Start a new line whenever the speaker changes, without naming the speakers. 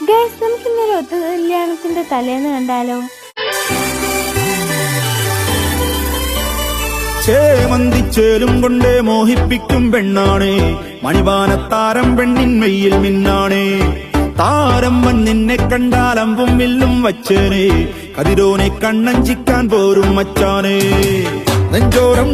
Guys, നമുക്ക് ഇന്നൊരു ഒത്തു കല്യാണത്തിന്റെ തലേന്ന് കണ്ടാലോ?
ചേമന്തിച്ചേലും കൊണ്ടേ മോഹിപ്പിക്കും പെണ്ണാണേ, മണിവാനത്താരം പെണ്ണിൻ മെയ്യിൽ മിന്നാണേ. താരം നിന്നെ കണ്ടാലമ്പും വില്ലും വച്ചേനെ, കതിരോനെ കണ്ണഞ്ചിക്കാൻ പോരും മച്ചാനേ. നെഞ്ചോരം